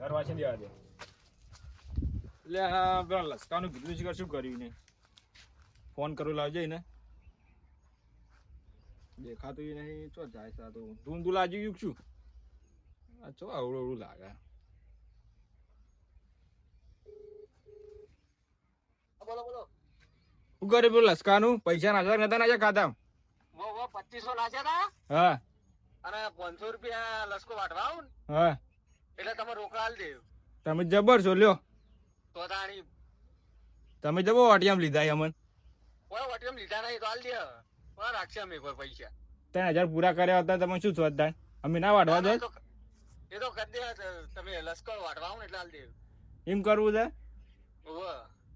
કરવા છે દેવા દે. એટલે આ પેલા લસકાનું કીધું છે શું કર્યું ને ફોન કરું લાવજે ને દેખાતું નહીં ચો જાય સા તો ધૂંધું લાજી ગયું શું આ ચો અવળું અવળું લાગે. બોલો બોલો. શું કરે પેલું લસકાનું પૈસા નાખ્યા નતા નાખ્યા ખાતા? 2500 નાખ્યા હતા. હા અને 500 રૂપિયા લસકો વાટવા આવું ને હા એટલે તમે રોકડા આલ દેવ. તમે જબર છો લ્યો. તો તાણી તમે જબો વાટિયામ લીધા અમન કોઈ વટીમ લીધા નહીં તો આલ દે. કોણ રાખશે અમે કોઈ પૈસા? 3000 પૂરા કર્યા હતા તમે શું શોધતા અમે ના વાટવા દો? એ તો કરી દે. તમે લસકો વાટવા આવો ને એટલે આલ દેવ. એમ કરવું છે? ઓહો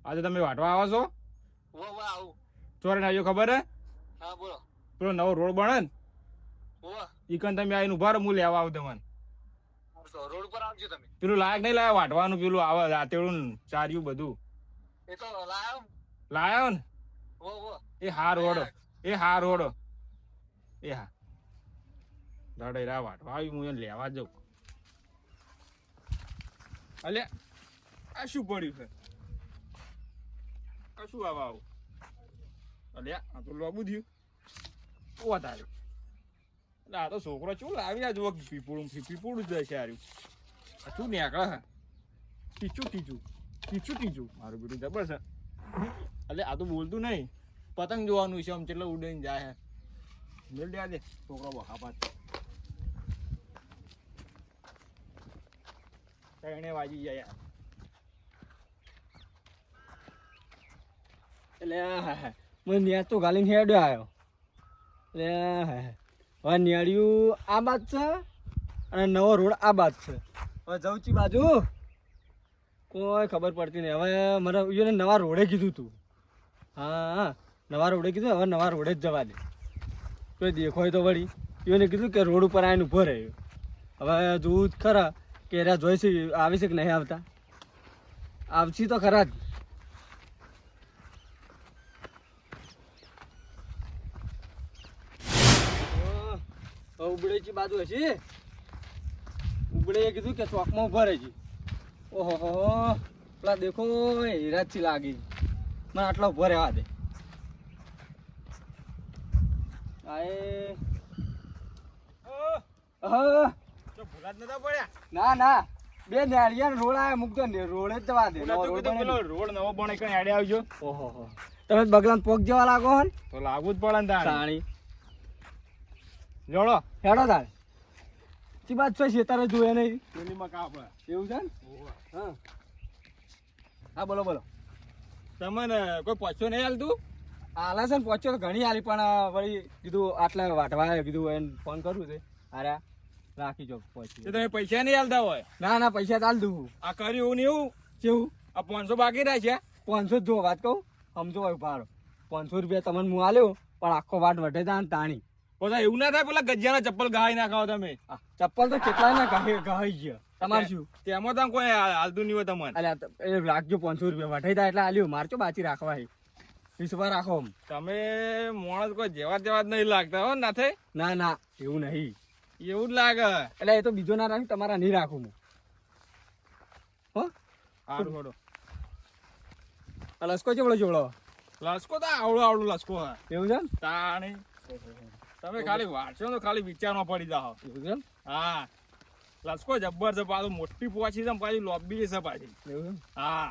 આજે તમે વાટવા આવો છો? ઓહો આવું. ચોરે આવ્યો ખબર હે? હા બોલો. પેલો નવો રોડ બને ને ઓહો ઈકન તમે આવીને ઉભા રહો હું લેવા આવું તમને. રોડ ઉપર આવજો તમે. પેલું લાયક નહીં લાયા વાટવાનું પેલું આવે રાતેડું ચાર્યું બધું એ તો લાયો. લાયો ને ઓહો એ હાર ઓડો એ હાર ઓડો એ હા દાડે રા વાટવા આવી હું એને લેવા જાઉં. અલે આ શું પડ્યું છે? આ શું આવા આવું? અલે આ તો લોબુ થયું તારે. એટલે આ તો છોકરો શું લાવી આ જુઓ પીપુડું જ છે આર્યું. આ શું નીકળે છે? ટીચું મારું બેટું જબર છે. એટલે આ તો બોલતું નહીં પતંગ જોવાનું છે આમ કેટલો ઉડીને જાય છે. મેલ દે દે છોકરો બખા પાછ એને વાજી જાય યાર. એટલે મને ન્યા તો ગાલીને હેડ્યો આવ્યો. એટલે હવે નેડિયું આ બાદ છે અને નવો રોડ આ બાદ છે. હવે જઉચી બાજુ કોઈ ખબર પડતી નહીં. હવે મને એને નવા રોડે કીધું તું. હા નવા રોડે કીધું. હવે નવા રોડે જ જવા દે. કોઈ દેખોય તો વળી એને કીધું કે રોડ ઉપર આવીને ઊભો રહ્યો. હવે જોવું જ ખરા કે એરા જોઈ છે આવી છે કે નહીં આવતા. આવશી તો ખરા જ. ઉબડેજી બાજુ હશે. ઉબડે કીધું કે ચોકમાં ઉભા રહેજી. ઓહો પેલા દેખો હીરાજી લાગી મને આટલા ઉભો રહેવા દે. ના ના બે નાળિયા રોડ આવ્યા મૂકતો ને રોડ જ જવા દે. રોડ નવો બને કઈ આડે આવજો. ઓહો તમે બગલાન પોક જેવા લાગો હન તો લાગુ જ પડે ને તાણી. જોડો હેડો તાર ચી બાત છે શેતારે જોયે નહીં. પેલીમાં કાપ એવું છે ને? હા હા બોલો બોલો. તમને કોઈ પછો નહીં હાલતું? આલા છે ને પહોંચ્યો તો ઘણી આલી પણ વળી કીધું આટલા વાટવા કીધું એને ફોન કરવું છે. અરે રાખી જો પહોંચી. તમે પૈસા નહીં હાલતા હોય? ના ના પૈસા ચાલ દઉં. આ કર્યું એવું ને એવું કેવું આ 500 બાકી રહ્યા છે. 500 જો વાત કહું સમજો હોય ભાડો 500 રૂપિયા તમને હું આલ્યો પણ આખો વાટ વઢે તા તાણી. પછી એવું ના થાય પેલા ગજિયાના ચપ્પલ ગાઈ નાખાવ તમે. ચપ્પલ તો કેટલા ના ગાઈ ગયા. તમારે શું તેમાં તો કોઈ હાલતું નહીં હોય તમને? અલ્યા એ રાખજો 500 રૂપિયા વઢાઈ તા એટલે આલ્યો. મારચો બાચી રાખવા વિશ્વા રાખો. તમે માણસ કોઈ જેવા તેવા જ નહીં લાગતા હો ના થાય. ના ના એવું નહીં. એવું જ લાગે. એટલે એ તો બીજો ના રાખી તમારા નહીં રાખું હું. હો સારું છોડો. લસકો ચેવડો જોડો? લસકો તો આવડું લસકો હા. એવું છે ને? તાણી તમે ખાલી વાંચો તો ખાલી વિચારમાં પડી જાઓ. એવું છે ને? હા લસકો જબ્બર છે. પાછું મોટી પોચી છે પાછી લોબી છે પાછી. એવું છે? હા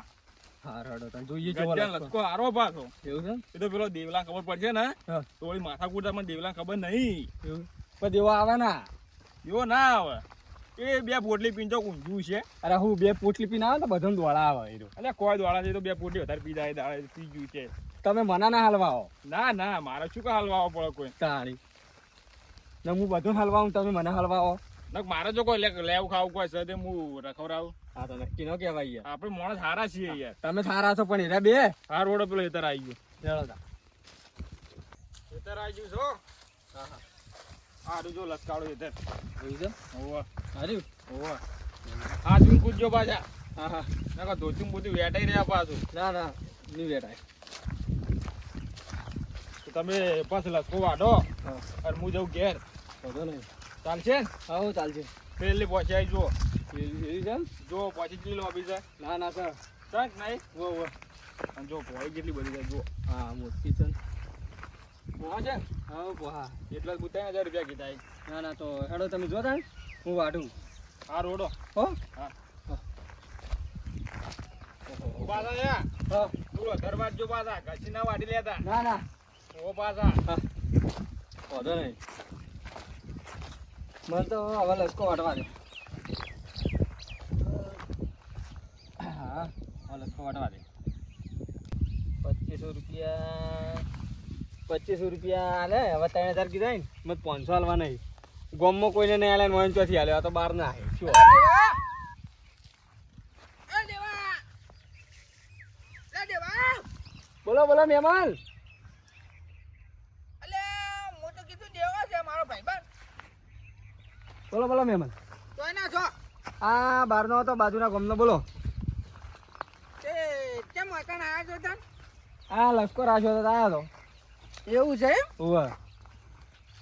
હા રડો તને જોઈએ લસકો હારો પાછો. એવું છે? એ તો પેલો દેવલા ખબર પડશે ને હા તો વળી માથા કૂટા મને દેવલા ખબર નહીં. એવું પણ દેવા આવે ના એવો ના આવે. એ બે પોટલી પીને તો ઊંધું છે. અરે હું બે પોટલી પીને આવે તો બધા દોડા આવે. એટલે કોઈ દોડા છે તો બે પોટલી વધારે પી જાય પી ગયું છે. તમે મના ના હલવાઓ. ના ના મારે શું કા હલવાવો પડે કોઈ તાણી ને હું બધું હલવાઉં તમે મને હલવાઓ. મારે જો કોઈ લેવું ખાવું કોઈ છે હું રખવરાવું. હા તો નક્કી ન કહેવાય યાર. આપણે માણસ હારા છીએ યાર. તમે સારા છો પણ એરા બે હા રોડ પેલો એતર આવી ગયો. ચલો એતર આવી ગયું છો. હા હા હારું જો લસકાળો એતર. એવું છે? હોવા હાર્યું હોવા હા તું કૂદજો પાછા. હા હા ના ધોતું બધું વેટાઈ રહ્યા પાછું. ના ના નહીં બેઠાય. તમે પાછળ લસકો વાઢો અને હું જાઉં ઘેર. વધો નહીં ચાલશે ને? હા ચાલશે. પેલી પહોંચાઈ જો એવી છે એમ? જો પછી કેટલી લોબી છે ના ના સર. ચક નહીં વો વો. અને જો પોળી કેટલી બધી છે જો હા મોટી છે. પોહા છે હા હા. એટલા જ 3,000 રૂપિયા કીધા એ. ના ના તો હેડો તમે જોતા ને હું વાઢું. હા રોડો હો હા હા. પાછા યા હા. બોલો દરબાર જો પાછા ઘસી ના વાડી લેતા ના ના ઓ પાછા હા વાંધો નહીં. મને તો હવે લસકો વાટવા દે. હા હવે લસકો વાટવા દે. 2500 રૂપિયા હાલે હવે 3000 કીધા ને મને 500 હાલવા નહીં. ગામમાં કોઈને નહીં હાલે મોઈન ચોથી હાલે આ તો બહાર ના આવે શું બોલો બોલો મહેમાન. બોલો બોલો મહેમાન. આ બહારનો હતો બાજુના ગામનો બોલો. આ લશ્કર રાખ્યો હતો આયા તો. એવું છે ઓવે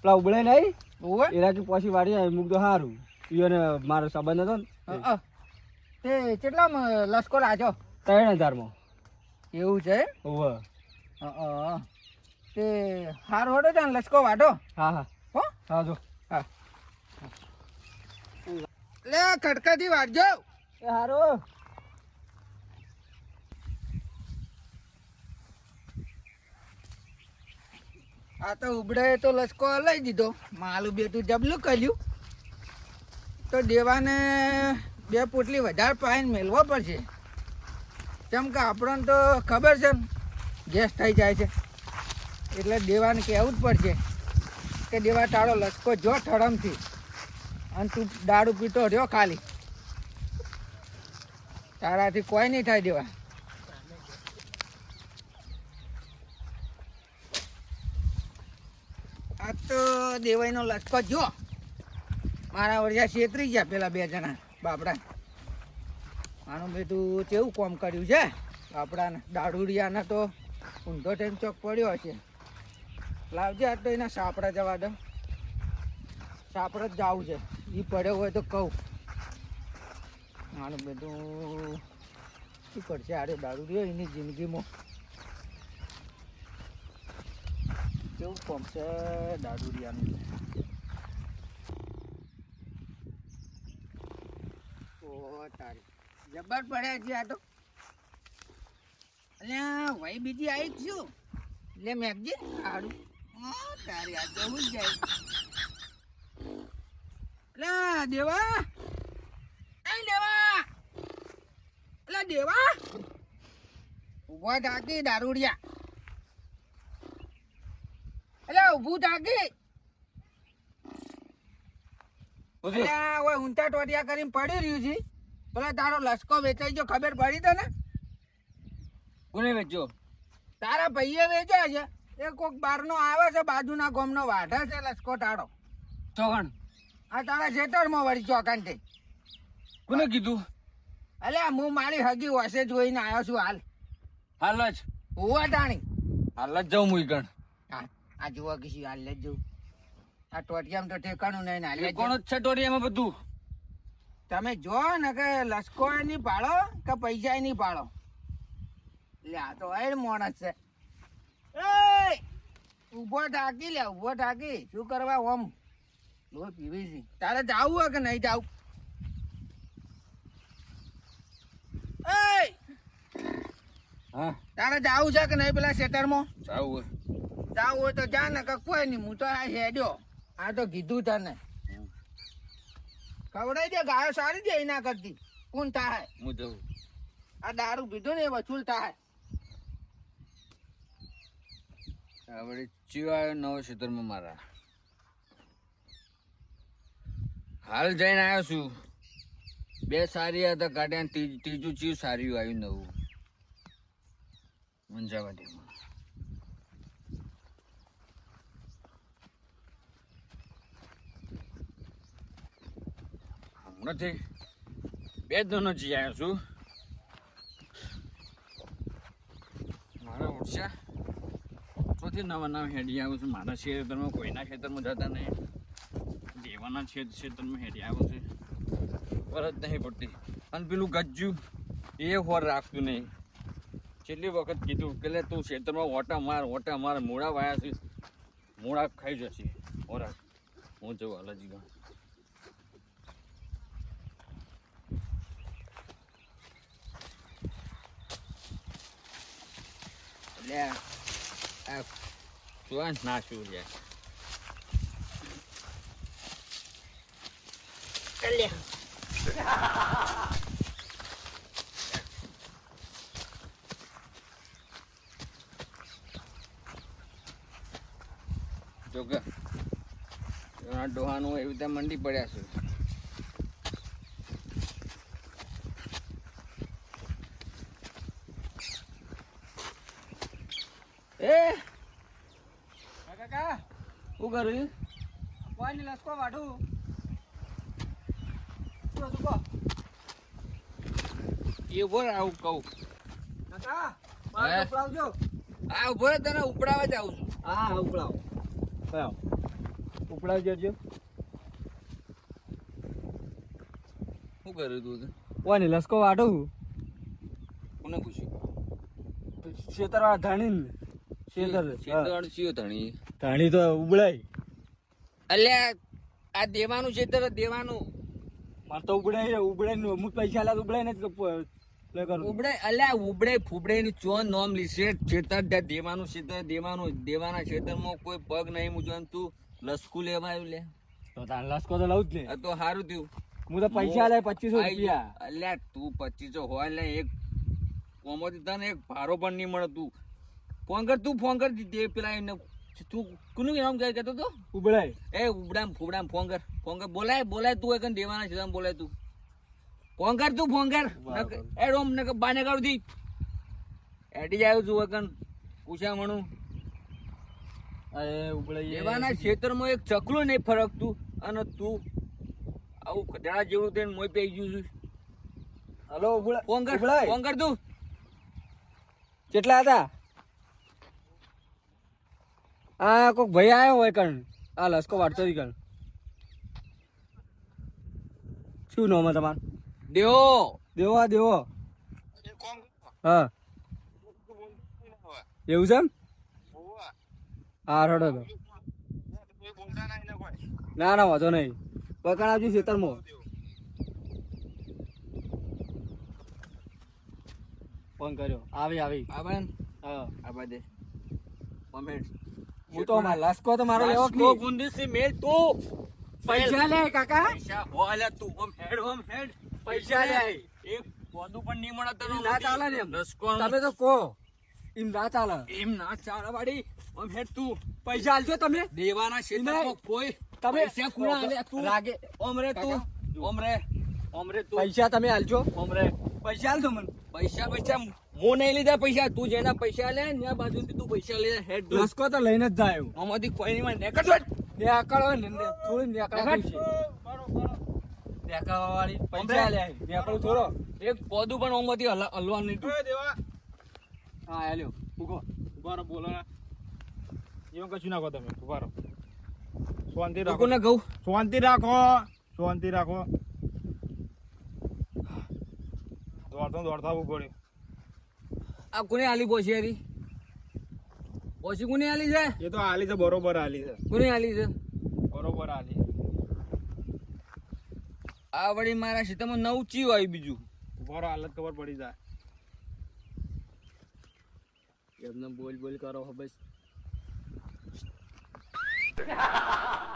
પેલા ઉબળે નહીં એના કે પછી વાડી મૂક તો સારું. ઈયોને મારો સંબંધ હતો ને તે કેટલામાં લશ્કર આજો 3000 એવું છે ઓવે. તે હાર હોડો છે ને લશ્કો વાટો હા હા હો હા જો હા લે ખડકાથી વાટજો એ હારું. આ તો ઉબડે તો લશ્કો લઈ દીધો માલું બેઠું જબલું કર્યું તો દેવાને 2 પોટલી વધારે પાઈને મેળવો પડશે કેમ કે આપણને તો ખબર છે ને ગેસ થઈ જાય છે એટલે દેવાને કહેવું જ પડશે કે દેવા તારો લશ્કો જો ઠળમથી અને તું દારૂ પીતો રહ્યો ખાલી તારાથી કોઈ નહીં થાય દેવા. આ તો દેવાઈનો લશ્કો જો મારા વડિયા છેતરી ગયા પેલા 2 જણા બાપડા. આનું બેટું કેવું કોમ કર્યું છે બાપડાને દારૂડિયાને તો ઊંધો ટાઈમ ચોક પડ્યો હશે. લાવજે આ તો એના સાપડા જવા દો સાપડા જ જવું છે એ પડ્યો હોય તો કહું. આનું બધું શું કરશે આરે દારૂડિયો એની જિંદગીમાં કેવું કોમ છે દારૂડિયાનું. ઓ તારી જબર પડ્યા છે આ તો. અલ્યા ભાઈ બીજી આવી જ છું લે મેગજી સારું તારી આ જવું જ જાય. અલ્યા દેવા એ દેવા અલ્યા દેવા ઉભા થાકી દારૂડિયા અલ્યા ઊભું થાકી. અલ્યા ઓય ઊંચા ટોટિયા કરીને પડી રહ્યું છે પેલા તારો લશ્કો વેચાઈ ગયો ખબર પડી તને? કોને વેચજો? તારા ભાઈએ વેચ્યો છે એ કોક બારનો આવે છે બાજુના ગામનો વાઢે છે લશ્કો તાળો ચોકણ આ તારા ખેતરમાં વળી ચોકાંતે. કોને કીધું? અલ્યા હું મારી હગી વસે જોઈને આવ્યો છું હાલ. હાલ જ હોવા તાણી હાલ જ જાઉં હું ઈકણ. હા આ જોવા કીધું હાલ જ જવું. આ ટોટિયામાં તો ઠેકાણું નહીં ને હાલ જ કોણ જવું. જ છે ટોરિયામાં બધું? તમે જો ને કે લશ્કો નહીં પાડો કે પૈસા નહીં પાડો. લે આ તો એ માણસ છે. એ ઊભો થાકી લે ઊભો થાકી શું કરવા ઓમ લોહી પીવી છે. તારે જાવું હોય કે નહીં જાવું? એ હા તારે જાવું છે કે નહીં પેલા ખેતરમાં? જાવું જાવું હોય તો જા ને કે કોઈ નહીં હું તો આ હેડ્યો. આ તો કીધું તને ખવડાવી દે ગાયો સારી દે એના કરતી કોણ થાય. હું જઉં. આ દારૂ પીધું ને એ વસૂલ થાય. હવે ચિયો આવ્યો નવો ક્ષેત્રમાં મારા. હાલ જઈને આવ્યો છું. 2 સારી હતા કાઢ્યા ત્રીજું ચિયું સારી આવ્યું નવું. મંજાવાડીમાં હમણાંથી 2 દોનો જી આવ્યો છું. મારા ઓછા ચોથી નવા હેડી આવું છું. મારા ખેતરમાં કોઈના ખેતરમાં જતા નહીં. દેવાના ખેતરમાં હેડી આવું છું. ખબર જ નહીં પડતી. અને પેલું ગજ્જુ એ હોર રાખતું નહીં. છેલ્લી વખત કીધું કે લે તું ખેતરમાં ઓટા માર મોડા વાયા છે, મોડા ખાઈ જશે. હોરા હું જવું હાલજી ગા. લે આ શું નાખ્યું છે? જોકે ડોહાનું એવી રીતે મંડી પડ્યા છે. એ કાકા શું કર્યું? કોઈ ની લસકો વાઢું. શું હતું કહો? એ બોલ આવું કહું. કાકા હે? મારે ઉપડાવજો. આ ઉભો રે, તને ઉપડાવવા જાઉં છું. હા ઉપડાવ. કયો ઉપડાવજો. શું કર્યું તું? કોઈ ની લસકો વાઢું. કોને પૂછ્યું? શેતરવાળા ધાણી શેતરવાળું ચિયો ધણી? ધાણી તો ઉબળાય. અલ્યા આ દેવાનું ખેતર દેવાનું. મારે તો ઉબળાય અમુક પૈસા લાગે ઉબળાય ને ઉબડે અલ્યા ઉબડે ફૂબડે ની ચોન નોમ લીશે. ખેતર દેવાનું ખેતર દેવાના ખેતરમાં કોઈ પગ નહીં મૂકવાનું. તું લસકું લેવા આવ્યું લે? તો તાર લસકો તો લઉં જ ને. આ તો સારું થયું. હું તો પૈસા લે 2500 રૂપિયા. અલ્યા તું 2500 હોય લે, એક કોમોથી તને એક ભારો પણ નહીં મળે. તું ફોન કર દે પેલા એને. તું કોનું નામ કહેતો તો? ઉબળાય. એ ઉબડામ ફોન કર બોલાય તું એક દેવાના છે બોલાય તું. ફોન કર એ રોમ ને બાને કરું દી એડી જાય તું એકન પૂછા મણું. અરે ઉબળાય દેવાના ક્ષેત્રમાં એક ચકલું નહીં ફરકતું અને તું આવું ખતરા જેવું થઈને મોય પી ગયું છું. હલો ઉબળાય. ફોન કર તું. કેટલા હતા? આ કોક ભાઈ આવ્યો હોય કણ આ લસકો વાળતો હતી કણ. શું નામ તમારું? દેવો. હા એવું છે એમ? હા રડો તો. ના વાંધો નહીં. પકડ આવજો ખેતરમાં. ફોન કર્યો. આવી આબા હા આબા દે કોમેન્ટ. હું તો લસકો તો મારો લેવો કે નહીં. ગુંદીસી મેલ તું પૈસા લે કાકા. પૈસા હોલે તું ઓમ હેડ પૈસા લે. એક પોદું પણ નહીં મળે તને. ના ચાલે ને એમ. દસકો તમે તો કહો એમ ના ચાલે. એમ ના ચાલે વાડી. ઓમ હેડ તું. પૈસા આલજો તમે. દેવાના ક્ષેત્રમાં કોઈ તમે પૈસા કુણા આલે તું? રાગે ઓમ રે તું. ઓમ રે તું. પૈસા તમે આલજો. ઓમ રે પૈસા આલજો મને. પૈસા હું નહીં લીધા પૈસા. તું જેના પૈસા લે ને આ બાજુથી તું પૈસા લે. હેડ તું. લસકો તો લઈને જ જાય. આમાંથી કોઈ નહીં મને નેકળ છોડ. નેકળો ને થોડી નેકળવા છે. નેકળવા વાળી પૈસા લે. નેકળું થોડો. એક પોદું પણ આમાંથી હલવાનું નહીં તું. હા આલ્યો. ઉગો. ઉભારો બોલો ને એવું કશું નાખો તમે. ઉભારો શાંતિ રાખો. કોને કહું? શાંતિ રાખો. દોડતા ઉભો રહ્યો. આ કોને આલી પોછી હતી? પોછી કોને આલી છે? એ તો હાલી છે બરોબર હાલી છે. કોને આલી છે? બરોબર હાલી. આ વળી મારા સીતામાં નવું ચીવ આવ્યું બીજું. ઉભારો હાલત ખબર પડી જાય. એમને બોલ કરો બસ.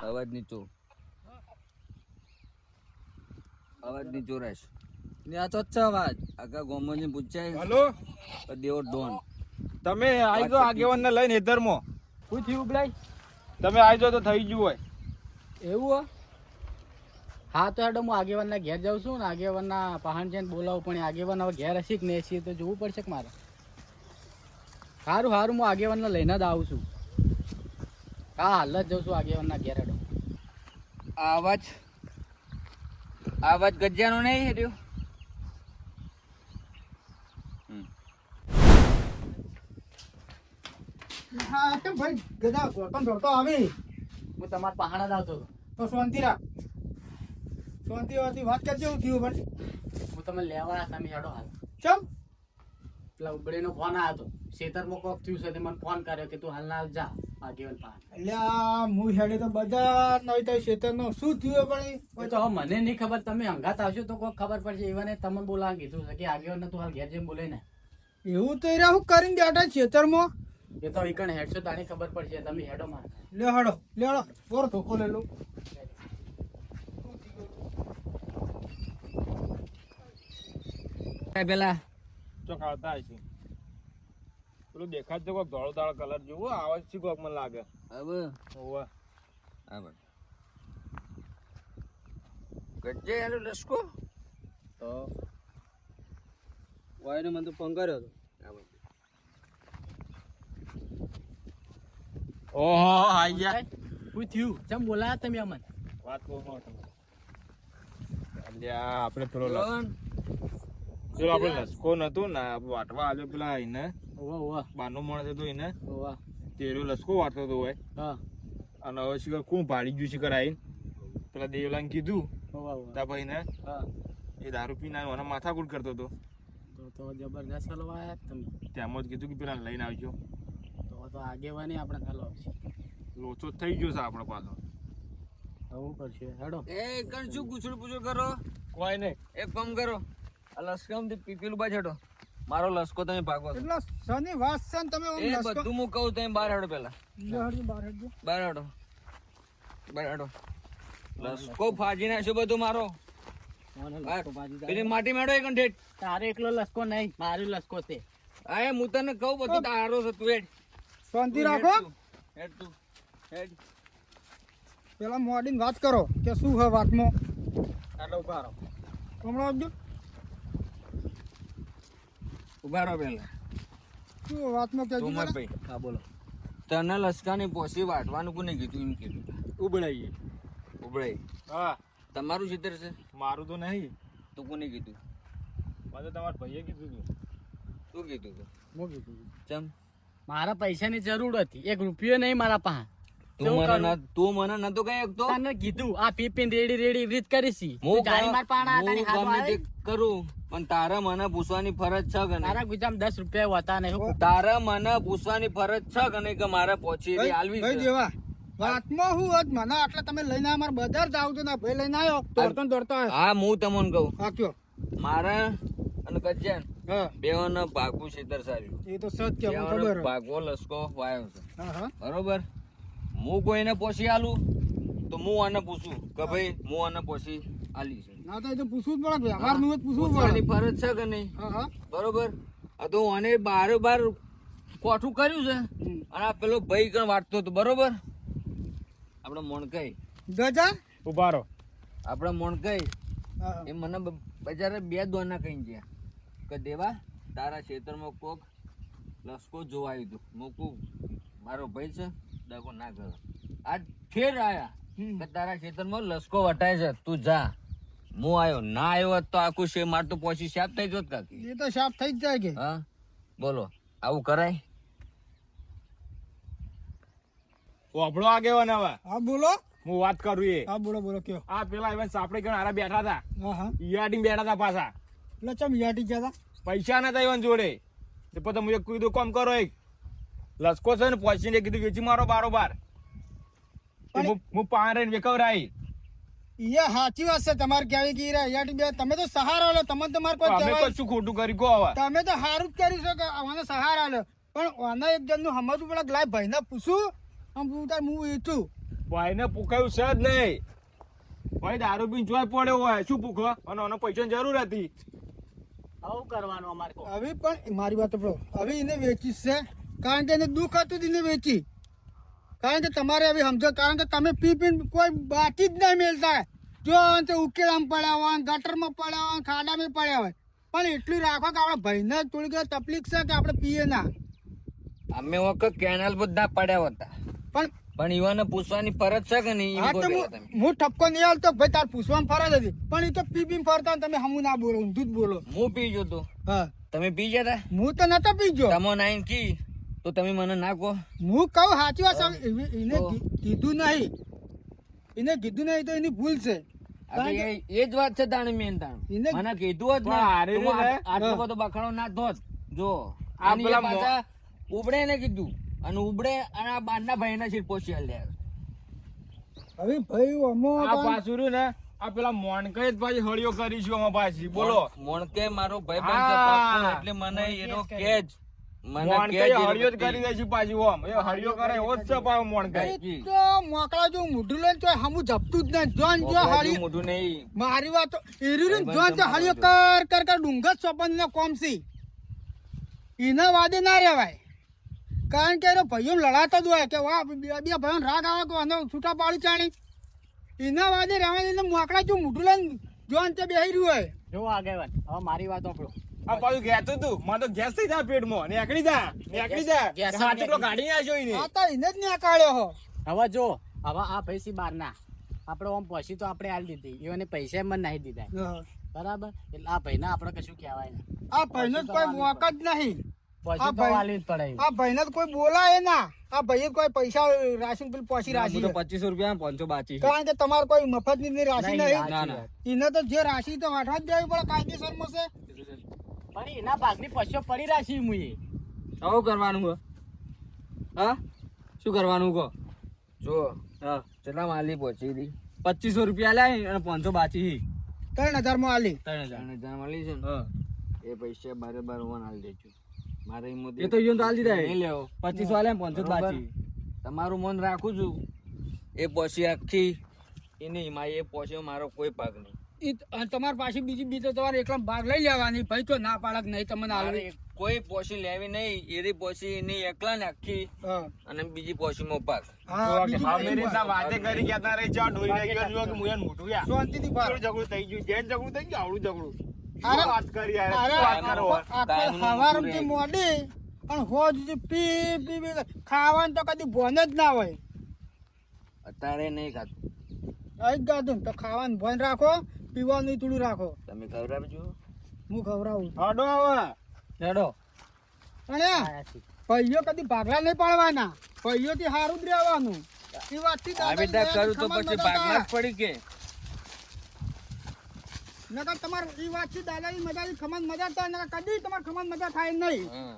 અવાજ નીચો રહેશે. ને આ તો જ છે અવાજ. આખા ગોમની પૂછાય. હલો દેવો ડોન. તમે આવી જાઓ આગેવાન ને લઈને હેતરમાં. શું થયું ઉબળાય? તમે આવી જાઓ તો થઈ ગયું હોય. એવું? હા તો હેડો હું આગેવાનના ઘેર જાઉં છું ને આગેવાનના પહાણ જઈને બોલાવું. પણ આગેવાન હવે ઘેર હશે કે નહીં હશે તો જોવું પડશે કે મારે. સારું હું આગેવાનને લઈને જ આવું છું. હા હાલ જ જાઉં છું આગેવાનના ઘેર. હેડો. આવાજ ગજ્જાનો નહીં હેર્યો. હા કેમ ભાઈ ગધા દોડતો આવી. હું તમારા પહાણા જ આવતો હતો. તો શાંતિ રાખ. શાંતિ વાતી વાત કરજો હું થયું પણ હું તમે લેવા આવ્યા તમે હેડો હાલ ચમ પેલા ઉબળીનો ફોન આવ્યો હતો ખેતરમાં કોક થયું છે તે મને ફોન કર્યો કે તું હાલ ના હાલ જા આગેવાન પાસે અલ્યા હું હેડે તો બધા નહીં તો ક્ષેત્રનો શું થયું પણ તો હવે મને નહીં ખબર તમે હંગાત આવશો તો કોઈ ખબર પડશે એવાને તમને બોલાવા કીધું છે કે આગેવાન તું હાલ ઘેર જઈને બોલે ને એવું તો એરા હું કરીને બેઠા ક્ષેત્રમાં એ તો ઈકણ હેડશો તાણી ખબર પડશે તમે હેડો માર લે હડો બોર ધોકો લઈ લો પેલા ચોક આવતા હશે પેલું દેખાત તો કોક ધોળો ધોળો કલર જેવું આવે છે કોક મને લાગે હવે ઓવા આબર ગજ્જે આલો લસકો તો વાયને મને તો ફોન કર્યો હતો ઓહો આઈ ગયા શું થયું ચમ બોલાયા તમે અમને વાત કહો તમે અલ્યા આપણે પેલો લોન પેલો આપણે લસકો નતું ને વાટવા આવ્યો પેલા એને ઓવા ઓવા બાનો માણસ હતો એને ઓવા તેરો લસકો વાટતો હતો હોય હા અને હવે શિખર કોણ ભાડી ગયું શિખર આવીને પેલા દેવલાને કીધું ઓવા ઓવા તા ભાઈ ને હા એ દારૂ પીને મને માથાકૂટ કરતો હતો તો જબરદસ્ત હલવા આવ્યા તમે ત્યાં જ કીધું કે પેલા લઈને આવજો તો આગેવાની આપણે હલવા આવશે લોચો થઈ ગયો છે આપણો પાછો આવું કરશે હેડો એ કણ શું ગુછડ પુછડ કરો કોઈ નહીં એક કામ કરો આ લસકામ થી પીપીલું બાજ હટો મારો લસકો તમે ભાગો છો. એટલે શની વાત છે ને તમે એ બધું હું કહું તમે બહાર હટો પેલા બહાર હટો બહાર હટો લસકો ફાજી નાખ્યો બધું મારો પેલી માટી મેળો એક ઠેઠ તારે એકલો લસકો નહીં મારો લસકો છે આ હું તને કહું બધું તારો છે તું હેડ શાંતિ તું રાખો હેડ તું હેડ પેલા મોડીને વાત કરો કે શું છે વાતમાં આટલો ઉભા રહો હમણાં આપજો ઉભા રહો પેલા શું વાતમાં કહેજો તું મત જરા. ભાઈ હા બોલો તને લસકાની પોસી વાટવાનું કોને કીધું એમ કીધું ઉબળાઈએ ઉભરાઈ હા તમારું ચિત્ર છે મારું તો નહીં તો કોને કીધું મને તમારા ભાઈએ કીધું હતું શું કીધું તું હું કીધું ચમ મારા પૈસાની જરૂર હતી 1 રૂપિયો નહીં મારા પાસે તું મને નતો કઈ એકતો તને કીધું આ પીપીન રેડી રેડી રીત કરી છી હું તું જારી માર પાણા તારી હાથ ગમે તે આવે કરું પણ તારે મને પૂછવાની ફરજ છે કે તારા નહીં ગુજરામ 10 રૂપિયા હોતા નહીં હું તારે મને પૂછવાની ફરજ છે કે નહીં કે મારે પહોંચી ભાઈ આલવી ભાઈ છે દેવા વાતમાં હું હોત મને આટલા તમે લઈને આવ્યા મારે બજાર જાવ તો ના ભાઈ લઈને આવ્યો દોડતો ને દોડતો આવ્યો હા હું તમને કહું હા કયો મારે અને કજ્જાન હા બેવને ભાગવું છેતર સાર્યું એ તો સત્ય મને ખબર બેવને હે. ભાગવો લસકો વાયો છે હા હા બરોબર હું કોઈને પોસી આલું તો હું આને પૂછું કે ભાઈ હું આને પોસી આલી છે ના તો એ તો પૂછવું જ પડે વ્યવહારનું જ પૂછવું પૂછવાની પડે ફરજ છે કે નહીં હા હા બરોબર આ તો આને બારોબાર કોઠું કર્યું છે અને આ પેલો ભાઈ કણ વાટતો હતો બરોબર આપણે મોણકાઈ ગજા ઉભા રહો આપણે મોણકાઈ હા એ મને બજારે 2 દોના કઈ ગયા કે દેવા તારા ખેતરમાં કોક લસકો જોવા આવ્યું હતું મૂકું મારો ભાઈ છે દગો ના કરો આ ફેર આયા કે તારા ખેતરમાં લસકો વટાય છે તું જા હું આવ્યો ના આવ્યો હોત તો આખું છે માર તો પોસી સાફ થઈ જોત કાકી એ તો સાફ થઈ જ જાય કે હા બોલો આવું કરાય વાપડો આગેવાન હવે હા બોલો હું વાત કરું એ હા બોલો બોલો કયો આ પેલા એવા સાપડે ગણ હારા બેઠા હતા હા હા ઈયાડી બેઠા હતા પાછા એટલે ચમ યાટી ગયા પૈસા નતા એવા જોડે તે પછી હું એક કીધું કામ કરો એક લસકો છે ને પહોંચીને કીધું વેચી મારો બારોબાર હું પાન રહીને વેકવરાઈ એ સાચી વાત છે તમારે કહેવી કે યાટી બે તમે તો સહારા લો તમને તમારે કોઈ અમે કહેવાય કશું ખોટું કરી કહો હવે તમે તો સારું જ કરી શકો આને સહારા લો પણ આના એક જણનું સમજવું પડે કે લાય ભાઈને પૂછું આમ પૂછતા હું વેચું ભાઈને પૂકાયું છે જ નહીં ભાઈ દારૂ પીને જોઈ પડ્યો હોય શું પૂખો અને આનો પૈસાની જરૂર હતી આવું કરવાનું અમારે કો હવે પણ મારી વાત સાંભળો હવે એને વેચી છે કારણ કે એને દુઃખ હતું જ એને વેચી કારણ કે તમારે હવે સમજો કારણ કે તમે પી પીને કોઈ બાકી જ નહીં મેળતા જો તે ઉકેલામાં પડ્યા હોય ગટરમાં પડ્યા હોય ખાડામાં પડ્યા હોય પણ એટલું રાખો કે આપણા ભાઈને થોડીક તકલીફ છે કે આપણે પીએ ના અમે વખત કેનાલ બધા પડ્યા હતા પણ પણ ઈવાને પૂછવાની ફરજ છે કે નહીં હા એમ તો કહો હું પેલા તમે. હું ઠપકો નહીં આવતો ભાઈ તાર પૂછવામાં ફરજ હતી પણ એ તો પી પીને ફરતા ને તમે હમું ના બોલો ઊંધું જ બોલો હું પી ગયો તો હા તમે પી ગયા હું તો નતો પી ગયો તમે નાઈન કી તો તમે મને ના કહો હું કહું સાચી વાત છે. એને તો? કીધું નહીં એને કીધું નહીં તો એની ભૂલ છે આ તો એ જ વાત છે તાણે મેન તાણ એને- મને કીધું જ પણ ના હારે તો હું રે. આટલો બધો બખાડો ના ધોત જો આ અને એ પેલા પાછા ઉબડે ને કીધું અને ઉબડે અને આ બારના ભાઈને સીટ પોછી આલ્યા. હવે ભાઈ અમો આ પાછું રહ્યું ને આ પેલા મોણકે જ પાછી હળિયો કરીશું આમાં પાછી બોલો મોણકે મારો ભાઈ હા. બનશે પાક્કો, એટલે મને એનો કેજ મને મોણકે કેજ એનો હળિયો જ બધી. કરી દેશું પાછી ઓમ એ હળિયો કરે એવો જ છે પાછો મોણકે જી. તો મોકળા જો મોઢું લઈને તો હમું જપતું જ નહીં જોન જો મોકળા હાળી જેવું મોઢું નહીં. મારી વાત તો એરી ભાઈ જોન તો તમારો હાળીઓ જો. કર ડુંગર સોપન ને કોમસી એના વાદે ના રહેવાય કારણ કે એનો ભાઈઓ લડાતો જ હોય કે વાહ બે ભાઈઓ રાગ આવે કે આનો છૂટા પાડી ચાણી એના વાદે રહેવા દે મોકળા જો મોઢું લઈને જોન તે બેહી રહ્યું હોય જો આગેવાન હવે મારી વાત સાંભળો. આ પાછું ઘેતું તું મને તો ગેસ થઈ જા પેટમાં નીકળી જા ગેસ હાથ એટલો ગાડી ના જોઈને આ તો એને જ નીકાળ્યો હો હવે જો હવે આ પૈસી બારના આપણે ઓમ પછી તો આપણે આલી દીધી એને પૈસા મને નહીં દીધા હા. બરાબર એટલે આ ભાઈને આપણે કશું કહેવાય નહીં આ ભાઈનો જ કોઈ મોક જ નહીં પછી આ તો ભાઈ- આલી જ પડે આ ભાઈને તો કોઈ બોલાય ના આ ભાઈએ કોઈ પૈસા રાશન પેલું પોસી હું રાશી તો 25 રૂપિયા 500 બાચી છે. કારણ કે તમારે કોઈ મફત ની રાશિ નહીં, નહીં ના ના એને તો જે રાશિ તો વાટવા જ દેવી પડે કાયદેસર માં છે પણ એના ભાગની પૈસો પડી રાશી મુએ શું કરવાનું હે? હા શું કરવાનું કહો જો હા કેટલા માલી પહોંચી હતી 2500 રૂપિયા લાય અને 500 બાચી છે. 3000 માં આલી 3000 3,000 મળી છે ને હા એ પૈસા બારે ઓન આલી દેજો મારે એમાં એ તો ઈયોને તો આલી દીધા નહીં લેવો 2500 આલે 500 બરોબર. બાચી તમારું મન રાખું છું એ પછી આખી એ નહીં મારી એ પછી મારો કોઈ ભાગ નહીં તમારી પાસે બીજો તમારે એકલા ભાગ લઈ લેવાની ભાઈ તો ના પાડક નહીં તમને મારે આલવી કોઈ પોસી લેવી નહીં એરી પોસી એની એકલા ને આખી હા. અને બીજી પોસીમાં ભાગ હા બીજું આવી કઈ રીતના વાત. વાતે કરી કેતા રહી ચા ડોરી લઈ ગયો જો કે મુયન મોટું યા શાંતિથી ભાગ. કેવું ઝઘડું થઈ ગયું જેન ઝઘડું થઈ ગયું આવડું ઝઘડું અરે, શું વાત કરી યાર અરે, શું વાત કરો આખો કાયમનું સવારથી મોઢું મોડી અને હોજ સુધી પી ખાવાનું તો કદી ભોન જ ના હોય અત્યારે નહીં ખાતું આઈ ગાધું તો ખાવાનું ભોન રાખો પીવાનું થોડું રાખો તમે ખવડાવજો હું ખવડાવું હડો હવે હેડો અને ભાઈઓ કદી ભાગલા નહીં પાડવાના ભાઈઓ થી સારું જ રહેવાનું એ વાતથી આ બેટા કરું તો પછી ભાગમાં જ પડી કે નકર તમારે એ વાતથી દાદાની મજાની ખમણ મજા થાય નકર કદી તમારે ખમણ મજા થાય નહીં હા